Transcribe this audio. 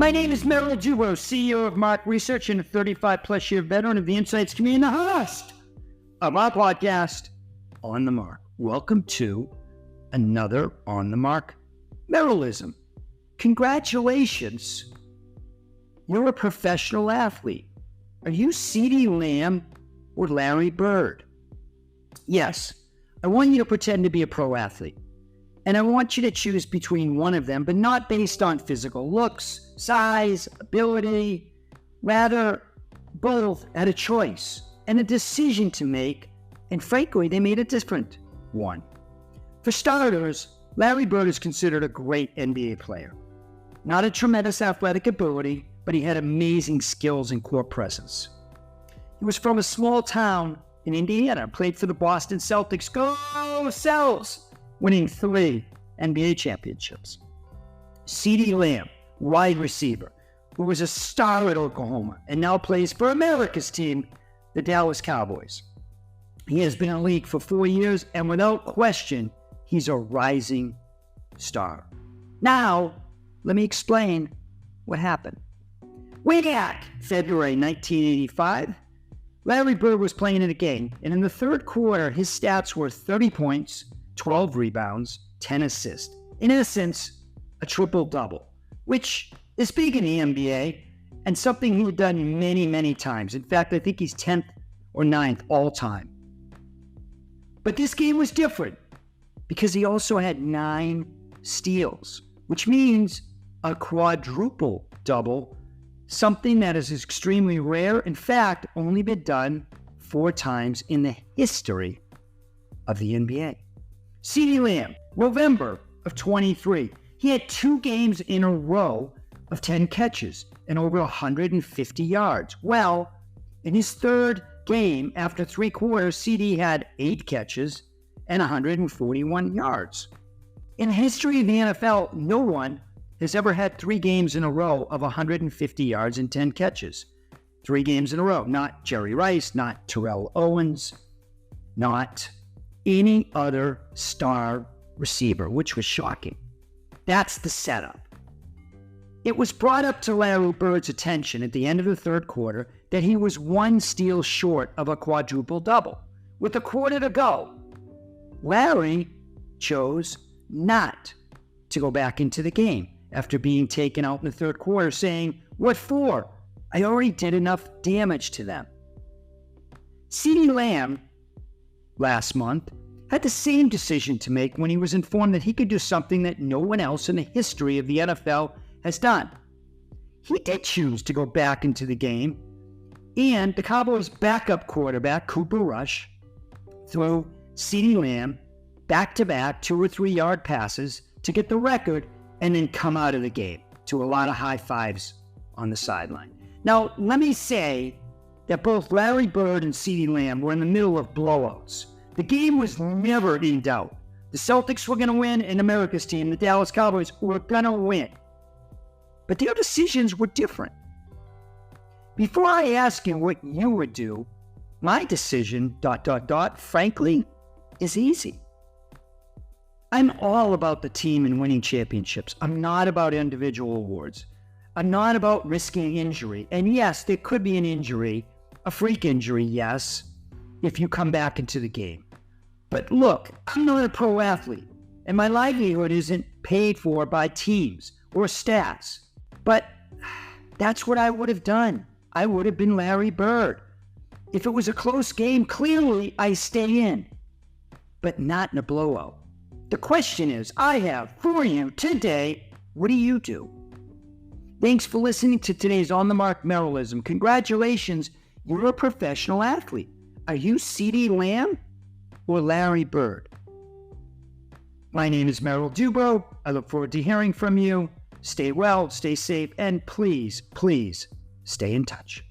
My name is Merrill, CEO of Market Research and a 35-plus year veteran of the Insights community and the host of our podcast, On the Mark. Welcome to another On the Mark Merrillism. Congratulations. You're a professional athlete. Are you CeeDee Lamb or Larry Bird? Yes, I want you to pretend to be a pro athlete. And I want you to choose between one of them, but not based on physical looks, size, ability. Rather, both had a choice and a decision to make, and frankly, they made a different one. For starters, Larry Bird is considered a great NBA player. Not a tremendous athletic ability, but he had amazing skills and court presence. He was from a small town in Indiana, played for the Boston Celtics. Go Celtics! Winning 3 NBA championships. CeeDee Lamb, wide receiver, who was a star at Oklahoma and now plays for America's team, the Dallas Cowboys. He has been in the league for 4 years, and without question, he's a rising star. Now, let me explain what happened. Way back February 1985, Larry Bird was playing in a game, and in the third quarter, his stats were 30 points, 12 rebounds, 10 assists. In essence, a triple-double, which is big in the NBA and something he had done many, many times. In fact, I think he's 10th or 9th all-time. But this game was different because he also had 9 steals, which means a quadruple-double, something that is extremely rare. In fact, only been done 4 times in the history of the NBA. CeeDee Lamb, November of 23. He had 2 games in a row of 10 catches and over 150 yards. Well, in his third game after 3 quarters, CeeDee had 8 catches and 141 yards. In the history of the NFL, no one has ever had 3 games in a row of 150 yards and 10 catches. 3 games in a row. Not Jerry Rice, not Terrell Owens, not any other star receiver, which was shocking. That's the setup. It was brought up to Larry Bird's attention at the end of the third quarter that he was 1 steal short of a quadruple-double. With a quarter to go, Larry chose not to go back into the game after being taken out in the third quarter, saying, "What for? I already did enough damage to them." CeeDee Lamb last month had the same decision to make when he was informed that he could do something that no one else in the history of the NFL has done. He did choose to go back into the game, and the Cowboys' backup quarterback, Cooper Rush, threw CeeDee Lamb back-to-back 2 or 3 yard passes to get the record and then come out of the game to a lot of high fives on the sideline. Now, let me say that both Larry Bird and CeeDee Lamb were in the middle of blowouts. The game was never in doubt. The Celtics were going to win, and America's team, the Dallas Cowboys, were going to win. But their decisions were different. Before I ask you what you would do, my decision, frankly, is easy. I'm all about the team and winning championships. I'm not about individual awards. I'm not about risking injury. And yes, there could be an injury, a freak injury, yes, if you come back into the game. But look, I'm not a pro athlete, and my livelihood isn't paid for by teams or stats. But that's what I would have done. I would have been Larry Bird. If it was a close game, clearly I stay in, but not in a blowout. The question is, I have for you today, what do you do? Thanks for listening to today's On the Mark Merrillism. Congratulations, you're a professional athlete. Are you CeeDee Lamb or Larry Bird? My name is Merrill Dubrow. I look forward to hearing from you. Stay well, stay safe, and please, please stay in touch.